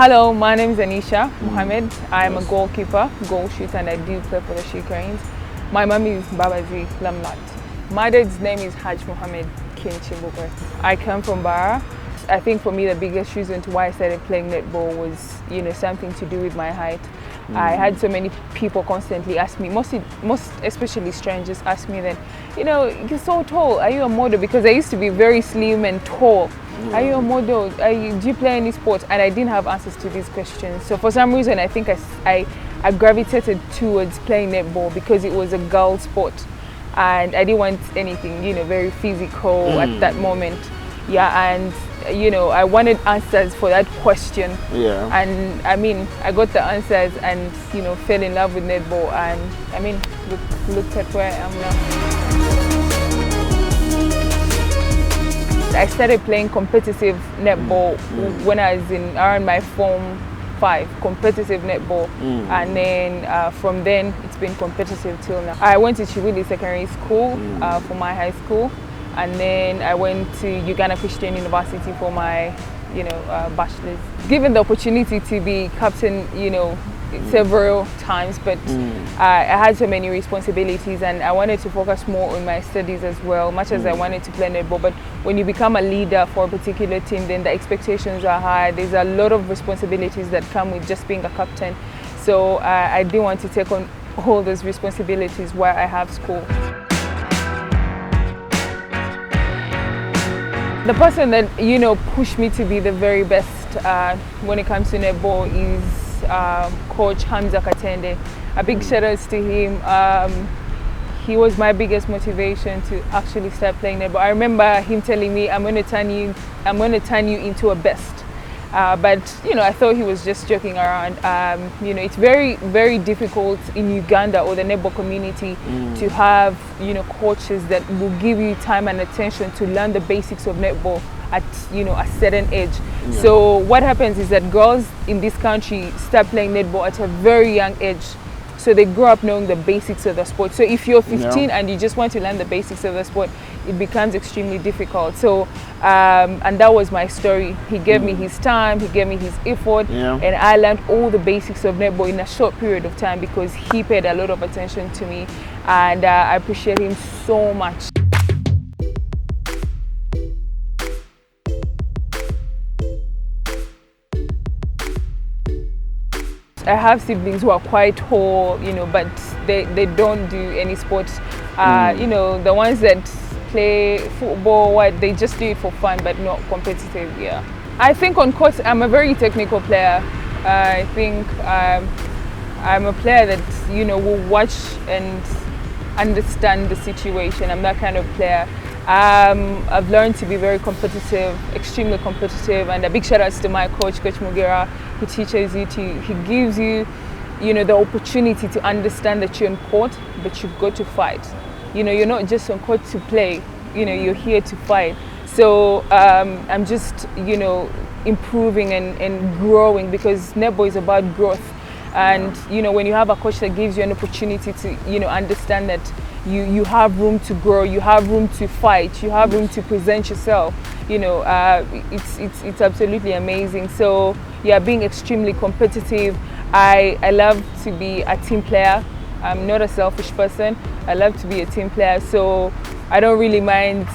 Hello, my name is Haniisha Muhameed. I'm a goalkeeper, goal shooter, and I do play for the She Cranes. My mum is Babazi Lamlat. My dad's name is Haj Muhammad Kinchibukwe. I come from Bara. I think for me the biggest reason to why I started playing netball was, something to do with my height. I had so many people constantly ask me, most especially strangers ask me that, you're so tall, are you a model? Because I used to be very slim and tall. Are you a model? Do you play any sports? And I didn't have answers to these questions. So for some reason, I think I gravitated towards playing netball because it was a girl sport. And I didn't want anything, very physical at that moment. Yeah, and I wanted answers for that question. Yeah. And I got the answers and fell in love with netball. And look at where I am now. I started playing competitive netball when I was around my Form 5, competitive netball. And then from then, it's been competitive till now. I went to Chiwili Secondary School for my high school. And then I went to Uganda Christian University for my, bachelor's. Given the opportunity to be captain, several times, but I had so many responsibilities and I wanted to focus more on my studies as well, much as I wanted to play netball. But when you become a leader for a particular team, then the expectations are high. There's a lot of responsibilities that come with just being a captain. So I didn't want to take on all those responsibilities while I have school. The person that, pushed me to be the very best when it comes to netball is Coach Hamza Katendi. A big shout out to him. He was my biggest motivation to actually start playing netball. I remember him telling me, I'm going to turn you into a best. But I thought he was just joking around. It's very, very difficult in Uganda or the netball community to have coaches that will give you time and attention to learn the basics of netball at a certain age. Yeah. So what happens is that girls in this country start playing netball at a very young age. So they grow up knowing the basics of the sport. So if you're 15 and you just want to learn the basics of the sport, it becomes extremely difficult. So, and that was my story. He gave me his time, he gave me his effort, and I learned all the basics of netball in a short period of time because he paid a lot of attention to me, and I appreciate him so much. I have siblings who are quite tall, but they don't do any sports. The ones that play football, they just do it for fun, but not competitive. Yeah. I think on court, I'm a very technical player. I think I'm a player that will watch and understand the situation. I'm that kind of player. I've learned to be very competitive, extremely competitive, and a big shout out to my coach, Coach Mugira, who teaches you he gives you, the opportunity to understand that you're on court, but you've got to fight. You're not just on court to play, you're here to fight. So I'm just, improving and growing because netball is about growth. And, when you have a coach that gives you an opportunity to, understand that you have room to grow, you have room to fight, you have room to present yourself, it's absolutely amazing. So yeah, being extremely competitive. I love to be a team player. I'm not a selfish person. I love to be a team player. So I don't really mind,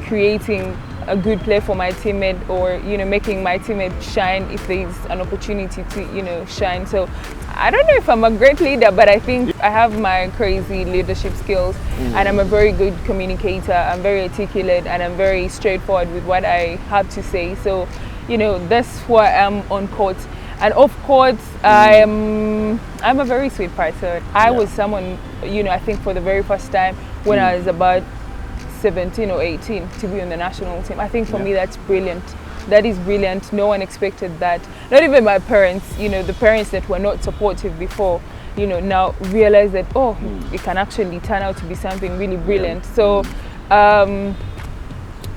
creating a good play for my teammate or, making my teammate shine if there's an opportunity to, shine. So I don't know if I'm a great leader, but I think I have my crazy leadership skills and I'm a very good communicator. I'm very articulate and I'm very straightforward with what I have to say. So, that's why I'm on court. And off court, I'm a very sweet person. I was someone, I think for the very first time when I was about 17 or 18 to be on the national team. I think for me that's brilliant. That is brilliant. No one expected that. Not even my parents, the parents that were not supportive before, now realize that, it can actually turn out to be something really brilliant. So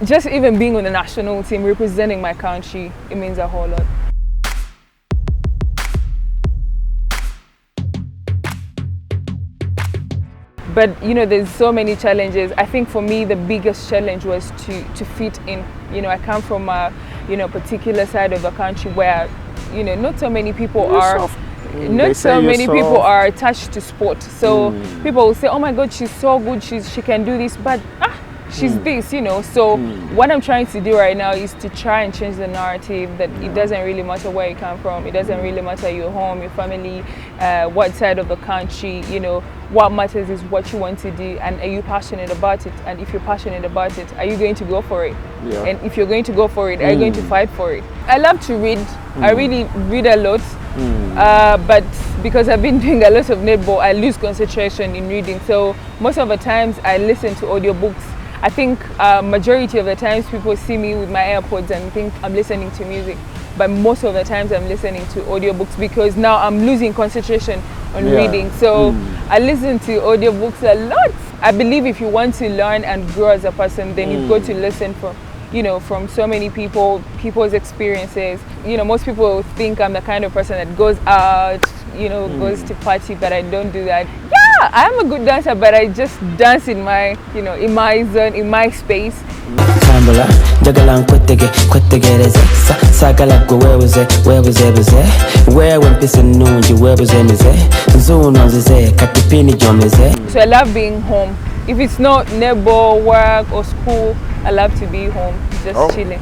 just even being on the national team, representing my country, it means a whole lot. But there's so many challenges. I think for me the biggest challenge was to fit in. I come from a particular side of the country where not so many people You're are. soft. Not so many people are attached to sport. So people will say, "Oh my God, she's so good. She can do this," but she's this, So what I'm trying to do right now is to try and change the narrative that it doesn't really matter where you come from. It doesn't really matter your home, your family, what side of the country. What matters is what you want to do, and are you passionate about it? And if you're passionate about it, are you going to go for it? Yeah. And if you're going to go for it, are you going to fight for it? I love to read. I really read a lot. But because I've been doing a lot of netball, I lose concentration in reading. So most of the times I listen to audiobooks. I think majority of the times people see me with my AirPods and think I'm listening to music. But most of the times I'm listening to audiobooks because now I'm losing concentration on reading. So I listen to audiobooks a lot. I believe if you want to learn and grow as a person, then you've got to listen from so many people's experiences. Most people think I'm the kind of person that goes out, goes to party, but I don't do that. Yeah, I'm a good dancer, but I just dance in my, in my zone, in my space. So I love being home. If it's not netball, work or school, I love to be home, just chilling.